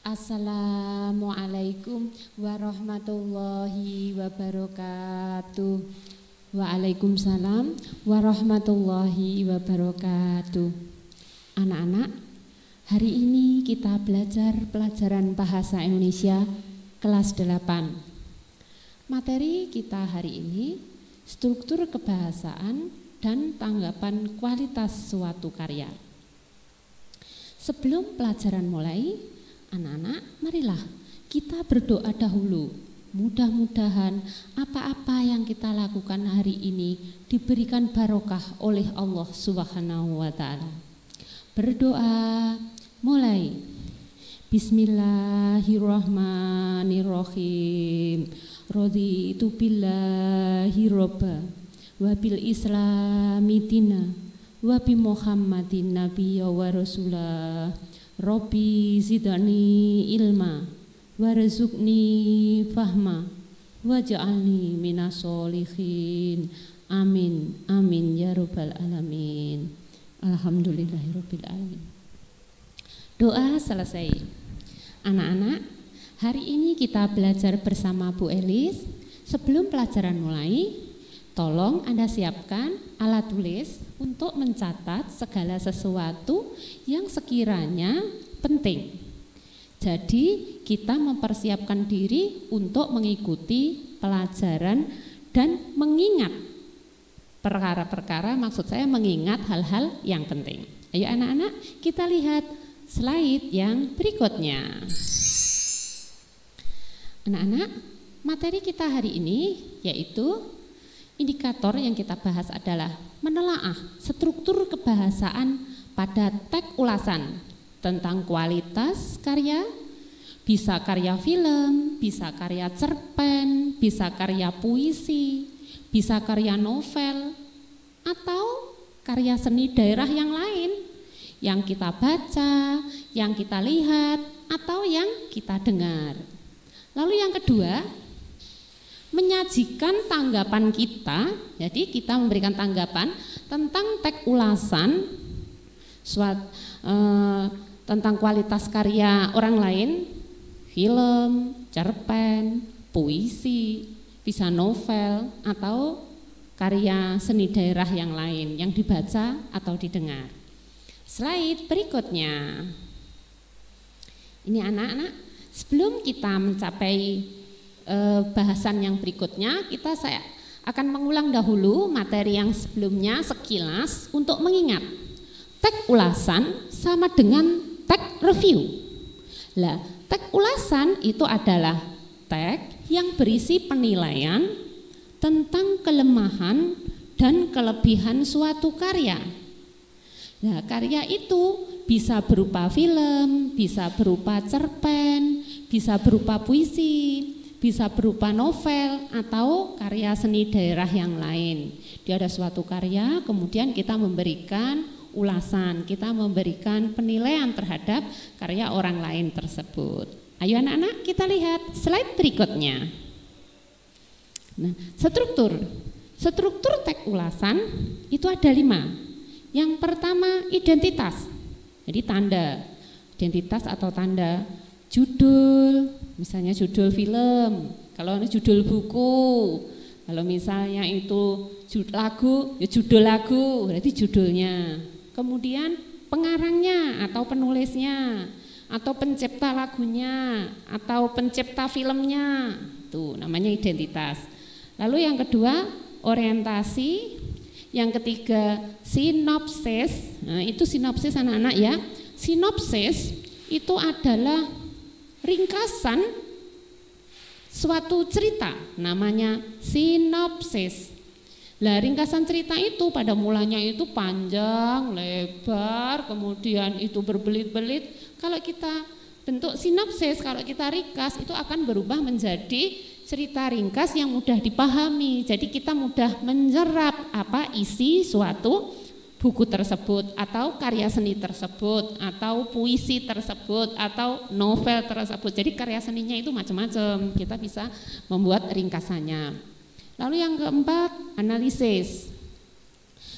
Assalamualaikum warahmatullahi wabarakatuh. Waalaikumsalam warahmatullahi wabarakatuh. Anak-anak, hari ini kita belajar pelajaran bahasa Indonesia kelas 8. Materi kita hari ini struktur kebahasaan dan tanggapan kualitas suatu karya. Sebelum pelajaran mulai, anak-anak, marilah kita berdoa dahulu. Mudah-mudahan apa-apa yang kita lakukan hari ini diberikan barokah oleh Allah Subhanahu wa ta'ala. Berdoa, mulai. Bismillahirrahmanirrahim. Raditu billahi robba wa bil islami dina wa bi Muhammadin nabiyya wa rasulah. Rabbi zidani ilma warzuqni fahma waj'alni minas sholihin. Amin amin ya rabbal alamin. Alhamdulillahirabbil alamin. Doa selesai. Anak-anak, hari ini kita belajar bersama Bu Elis. Sebelum pelajaran mulai, tolong Anda siapkan alat tulis untuk mencatat segala sesuatu yang sekiranya penting. Jadi kita mempersiapkan diri untuk mengikuti pelajaran dan mengingat perkara-perkara, maksud saya mengingat hal-hal yang penting. Ayo anak-anak, kita lihat slide yang berikutnya. Anak-anak, materi kita hari ini yaitu indikator yang kita bahas adalah menelaah struktur kebahasaan pada teks ulasan tentang kualitas karya, bisa karya film, bisa karya cerpen, bisa karya puisi, bisa karya novel, atau karya seni daerah yang lain yang kita baca, yang kita lihat, atau yang kita dengar. Lalu yang kedua, menyajikan tanggapan kita. Jadi kita memberikan tanggapan tentang teks ulasan tentang kualitas karya orang lain, film, cerpen, puisi, bisa novel, atau karya seni daerah yang lain yang dibaca atau didengar. Slide berikutnya. Ini anak-anak, sebelum kita mencapai bahasan yang berikutnya, saya akan mengulang dahulu materi yang sebelumnya sekilas untuk mengingat teks ulasan sama dengan teks review. Lah, teks ulasan itu adalah teks yang berisi penilaian tentang kelemahan dan kelebihan suatu karya. Nah, karya itu bisa berupa film, bisa berupa cerpen, bisa berupa puisi, bisa berupa novel, atau karya seni daerah yang lain. Dia ada suatu karya, kemudian kita memberikan ulasan, kita memberikan penilaian terhadap karya orang lain tersebut. Ayo anak-anak, kita lihat slide berikutnya. Nah, struktur teks ulasan itu ada 5. Yang pertama, identitas. Jadi tanda, identitas atau tanda. Judul, misalnya judul film, kalau ini judul buku, kalau misalnya itu lagu, ya judul lagu, berarti judulnya. Kemudian pengarangnya atau penulisnya, atau pencipta lagunya, atau pencipta filmnya, itu namanya identitas. Lalu yang kedua, orientasi. Yang ketiga, sinopsis. Nah, itu sinopsis anak-anak ya. Sinopsis itu adalah ringkasan suatu cerita, namanya sinopsis. Lah, ringkasan cerita itu pada mulanya itu panjang, lebar, kemudian itu berbelit-belit. Kalau kita bentuk sinopsis, kalau kita ringkas, itu akan berubah menjadi cerita ringkas yang mudah dipahami. Jadi kita mudah menyerap apa isi suatu buku tersebut, atau karya seni tersebut, atau puisi tersebut, atau novel tersebut. Jadi karya seninya itu macam-macam, kita bisa membuat ringkasannya. Lalu yang keempat, analisis,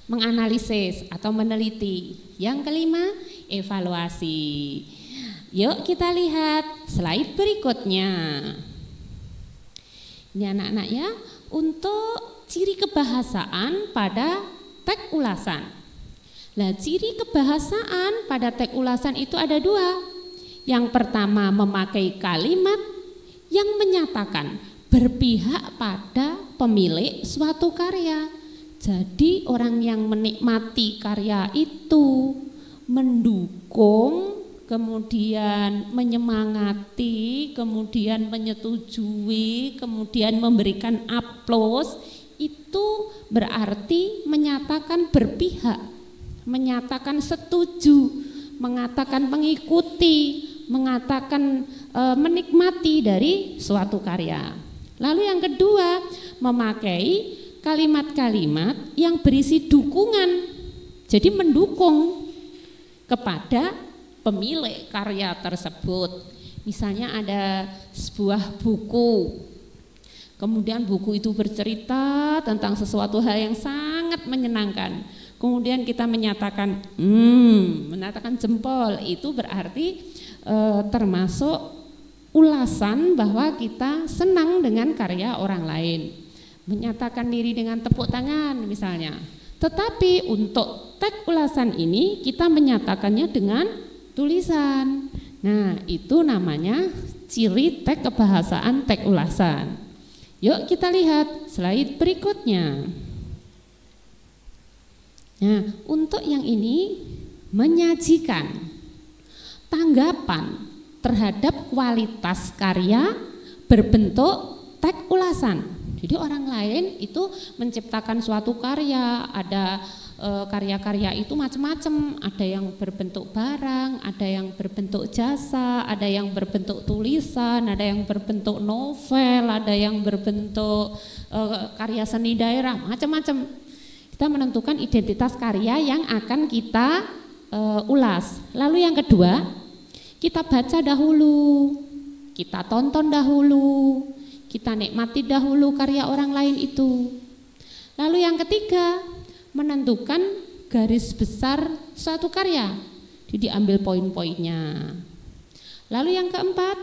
menganalisis atau meneliti. Yang kelima, evaluasi. yuk kita lihat slide berikutnya. Ini anak-anak ya, untuk ciri kebahasaan pada teks ulasan. Nah, ciri kebahasaan pada teks ulasan itu ada dua. Yang pertama, memakai kalimat yang menyatakan berpihak pada pemilik suatu karya. Jadi orang yang menikmati karya itu mendukung, kemudian menyemangati, kemudian menyetujui, kemudian memberikan aplaus, itu berarti menyatakan berpihak, menyatakan setuju, mengatakan mengikuti, mengatakan menikmati dari suatu karya. Lalu yang kedua, memakai kalimat-kalimat yang berisi dukungan, jadi mendukung kepada pemilik karya tersebut. Misalnya ada sebuah buku, kemudian buku itu bercerita tentang sesuatu hal yang sangat menyenangkan. Kemudian kita menyatakan, menatakan jempol, itu berarti termasuk ulasan bahwa kita senang dengan karya orang lain. Menyatakan diri dengan tepuk tangan misalnya. Tetapi untuk teks ulasan ini kita menyatakannya dengan tulisan. Nah, itu namanya ciri teks kebahasaan teks ulasan. Yuk kita lihat slide berikutnya. Nah, untuk yang ini menyajikan tanggapan terhadap kualitas karya berbentuk teks ulasan. Jadi orang lain itu menciptakan suatu karya, ada karya-karya itu macam-macam, ada yang berbentuk barang, ada yang berbentuk jasa, ada yang berbentuk tulisan, ada yang berbentuk novel, ada yang berbentuk karya seni daerah, macam-macam. Kita menentukan identitas karya yang akan kita ulas. Lalu yang kedua, kita baca dahulu, kita tonton dahulu, kita nikmati dahulu karya orang lain itu. Lalu yang ketiga, menentukan garis besar suatu karya, jadi diambil poin-poinnya. Lalu yang keempat,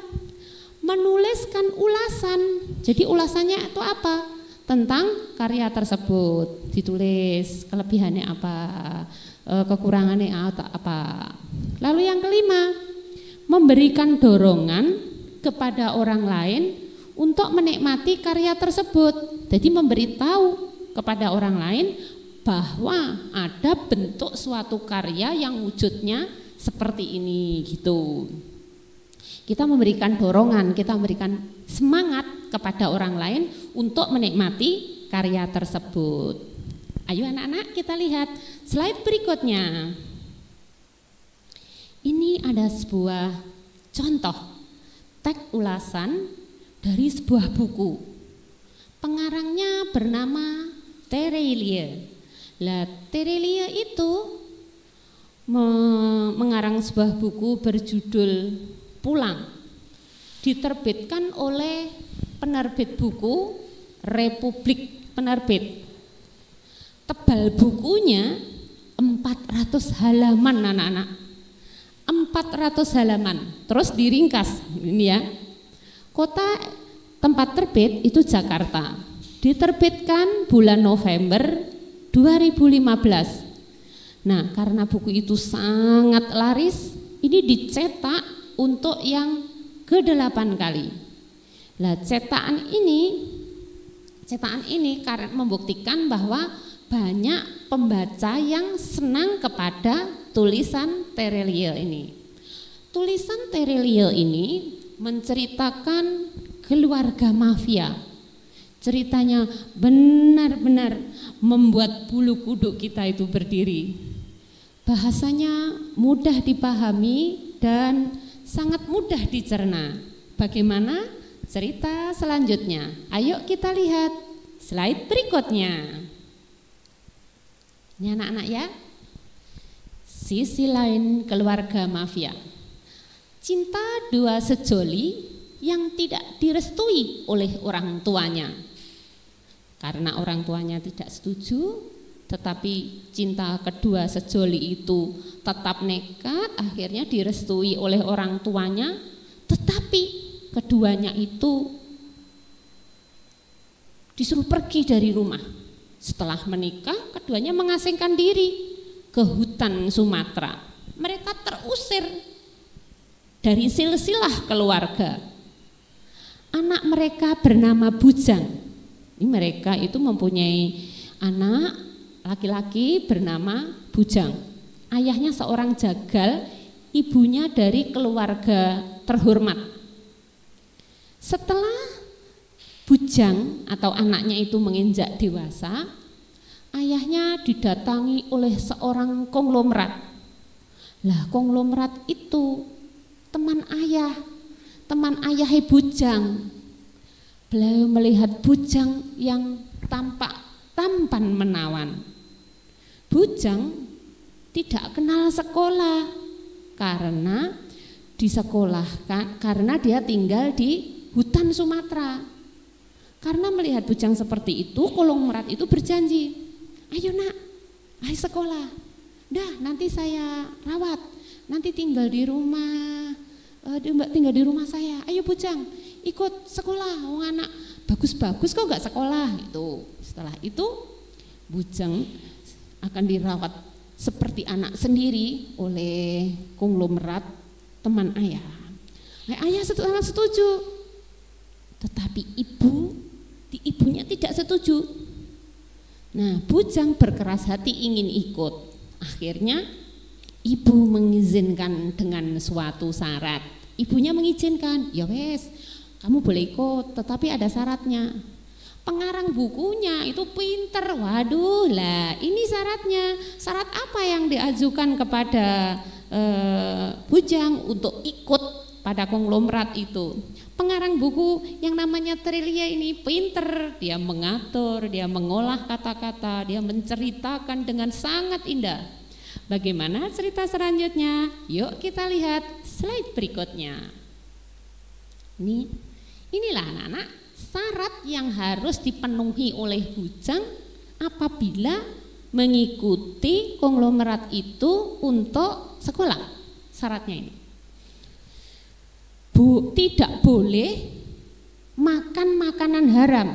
menuliskan ulasan. Jadi ulasannya itu apa? Tentang karya tersebut, ditulis kelebihannya apa, kekurangannya apa. Lalu yang kelima, memberikan dorongan kepada orang lain untuk menikmati karya tersebut. Jadi memberitahu kepada orang lain bahwa ada bentuk suatu karya yang wujudnya seperti ini gitu. Kita memberikan dorongan, kita memberikan semangat kepada orang lain untuk menikmati karya tersebut. Ayo anak-anak kita lihat slide berikutnya. Ini ada sebuah contoh teks ulasan dari sebuah buku. Pengarangnya bernama Terelie. Lah, Terelie itu mengarang sebuah buku berjudul Pulang. Diterbitkan oleh penerbit buku Republik Penerbit. Tebal bukunya 400 halaman anak-anak. 400 halaman. Terus diringkas ini ya. Kota tempat terbit itu Jakarta. Diterbitkan bulan November 2015. Nah, karena buku itu sangat laris, ini dicetak untuk yang ke-8 kali. Nah, cetakan ini karena membuktikan bahwa banyak pembaca yang senang kepada tulisan Terelie ini. Tulisan Terelie ini menceritakan keluarga mafia. Ceritanya benar-benar membuat bulu kuduk kita itu berdiri. Bahasanya mudah dipahami dan sangat mudah dicerna. Bagaimana cerita selanjutnya? Ayo kita lihat slide berikutnya. Ini anak-anak ya. Sisi lain keluarga mafia. Cinta dua sejoli yang tidak direstui oleh orang tuanya. Karena orang tuanya tidak setuju, tetapi cinta kedua sejoli itu tetap nekat, akhirnya direstui oleh orang tuanya, tetapi keduanya itu disuruh pergi dari rumah. Setelah menikah, keduanya mengasingkan diri ke hutan Sumatera. Mereka terusir dari silsilah keluarga. Anak mereka bernama Bujang. Ini mereka itu mempunyai anak laki-laki bernama Bujang. Ayahnya seorang jagal, ibunya dari keluarga terhormat. Setelah Bujang atau anaknya itu menginjak dewasa, ayahnya didatangi oleh seorang konglomerat. Lah, konglomerat itu teman ayah Bujang. Beliau melihat Bujang yang tampak tampan menawan. Bujang tidak kenal sekolah karena disekolahkan karena dia tinggal di hutan Sumatera. Karena melihat Bujang seperti itu, konglomerat itu berjanji, ayo nak, ayo sekolah. Dah, nanti saya rawat, nanti tinggal di rumah, tinggal di rumah saya. Ayo Bujang, ikut sekolah, wong anak bagus-bagus kok nggak sekolah. Itu setelah itu Bujang akan dirawat seperti anak sendiri oleh konglomerat teman ayah. Ayah sangat setuju, tetapi ibunya tidak setuju. Nah, Bujang berkeras hati ingin ikut. Akhirnya ibu mengizinkan dengan suatu syarat. Ibunya mengizinkan, ya wes, kamu boleh ikut, tetapi ada syaratnya. Pengarang bukunya itu pinter. Waduh, lah ini syaratnya. Syarat apa yang diajukan kepada Bujang untuk ikut pada konglomerat itu? Pengarang buku yang namanya Trelia ini pinter, dia mengatur, dia mengolah kata-kata, dia menceritakan dengan sangat indah. Bagaimana cerita selanjutnya? Yuk kita lihat slide berikutnya. Inilah anak-anak syarat yang harus dipenuhi oleh Bujang apabila mengikuti konglomerat itu untuk sekolah. Syaratnya ini. Tidak boleh makan makanan haram.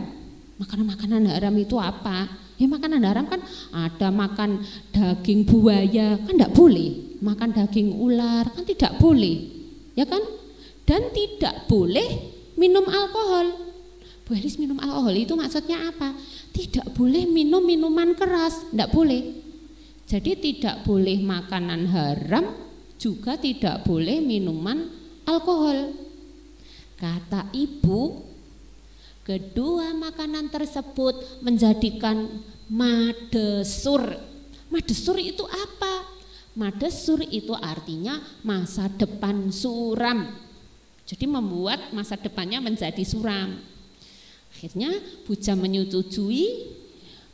Makanan haram itu apa? Ya makanan haram kan ada makan daging buaya, kan tidak boleh. Makan daging ular, kan tidak boleh. Ya kan? Dan tidak boleh minum alkohol. Bu Elis, minum alkohol itu maksudnya apa? Tidak boleh minum minuman keras, tidak boleh. Jadi tidak boleh makanan haram, juga tidak boleh minuman alkohol. Kata ibu, kedua makanan tersebut menjadikan madesur. Madesur itu apa? Madesur itu artinya masa depan suram. Jadi membuat masa depannya menjadi suram. Akhirnya Bujang menyetujui.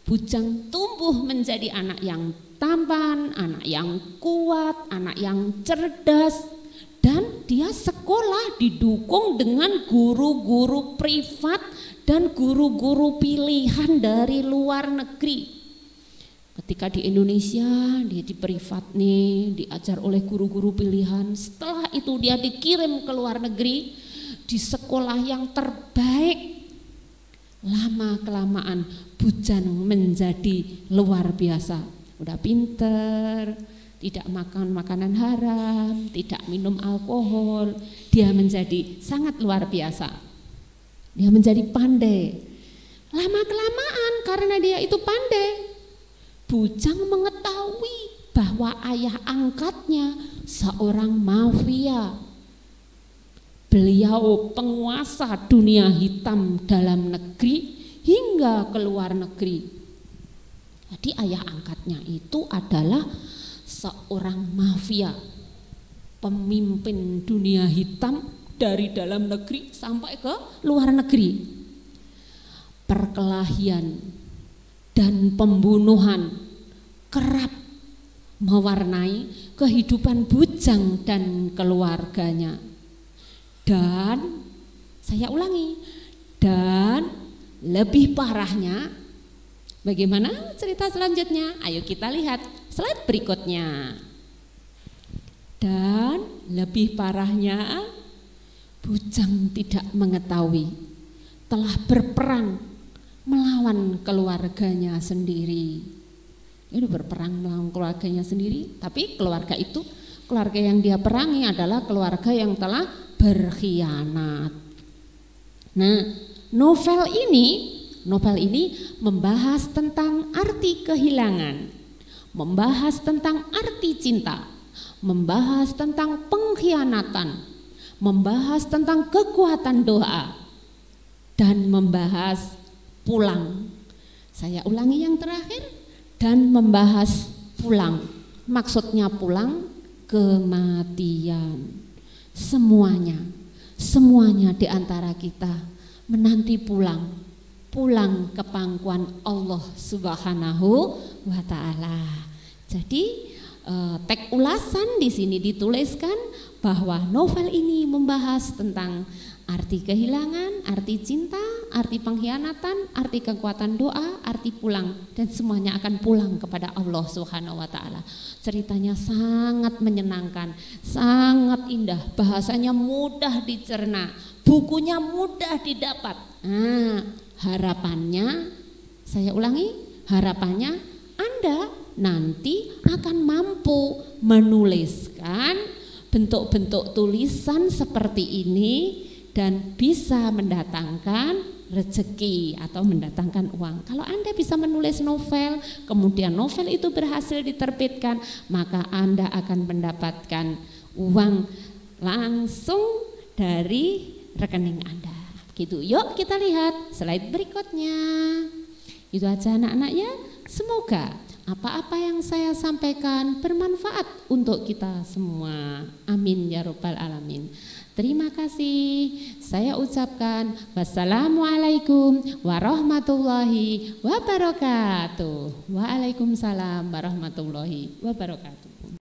Bujang tumbuh menjadi anak yang tampan, anak yang kuat, anak yang cerdas. Dan dia sekolah didukung dengan guru-guru privat dan guru-guru pilihan dari luar negeri. Ketika di Indonesia dia di privat nih, diajar oleh guru-guru pilihan. Setelah itu dia dikirim ke luar negeri di sekolah yang terbaik. Lama-kelamaan Bujang menjadi luar biasa. Udah pinter, tidak makan makanan haram, tidak minum alkohol, dia menjadi sangat luar biasa. Dia menjadi pandai. Lama-kelamaan karena dia itu pandai, Bujang mengetahui bahwa ayah angkatnya seorang mafia. Beliau penguasa dunia hitam dalam negeri hingga ke luar negeri. Jadi ayah angkatnya itu adalah seorang mafia, pemimpin dunia hitam dari dalam negeri sampai ke luar negeri. Perkelahian dan pembunuhan kerap mewarnai kehidupan Bujang dan keluarganya. Dan saya ulangi, dan lebih parahnya Bagaimana cerita selanjutnya? Ayo kita lihat slide berikutnya. Dan lebih parahnya, bujang tidak mengetahui telah berperang melawan keluarganya sendiri. Ini berperang melawan keluarganya sendiri, tapi keluarga yang dia perangi adalah keluarga yang telah berkhianat. Nah, novel ini membahas tentang arti kehilangan, membahas tentang arti cinta, membahas tentang pengkhianatan, membahas tentang kekuatan doa, dan membahas pulang. Saya ulangi yang terakhir, dan membahas pulang. Maksudnya pulang kematian. Semuanya di antara kita menanti pulang ke pangkuan Allah Subhanahu wa Ta'ala. Jadi teks ulasan di sini dituliskan bahwa novel ini membahas tentang arti kehilangan, arti cinta, arti pengkhianatan, arti kekuatan doa, arti pulang, dan semuanya akan pulang kepada Allah Subhanahu wa Ta'ala. Ceritanya sangat menyenangkan, sangat indah, bahasanya mudah dicerna, bukunya mudah didapat. Harapannya, saya ulangi, harapannya Anda nanti akan mampu menuliskan bentuk-bentuk tulisan seperti ini dan bisa mendatangkan rezeki atau mendatangkan uang. Kalau Anda bisa menulis novel, kemudian novel itu berhasil diterbitkan, maka Anda akan mendapatkan uang langsung dari rekening Anda. Gitu. Yuk kita lihat slide berikutnya. Itu aja anak-anak ya. Semoga apa-apa yang saya sampaikan bermanfaat untuk kita semua. Amin ya rabbal alamin. Terima kasih. Saya ucapkan wassalamualaikum warahmatullahi wabarakatuh. Waalaikumsalam warahmatullahi wabarakatuh.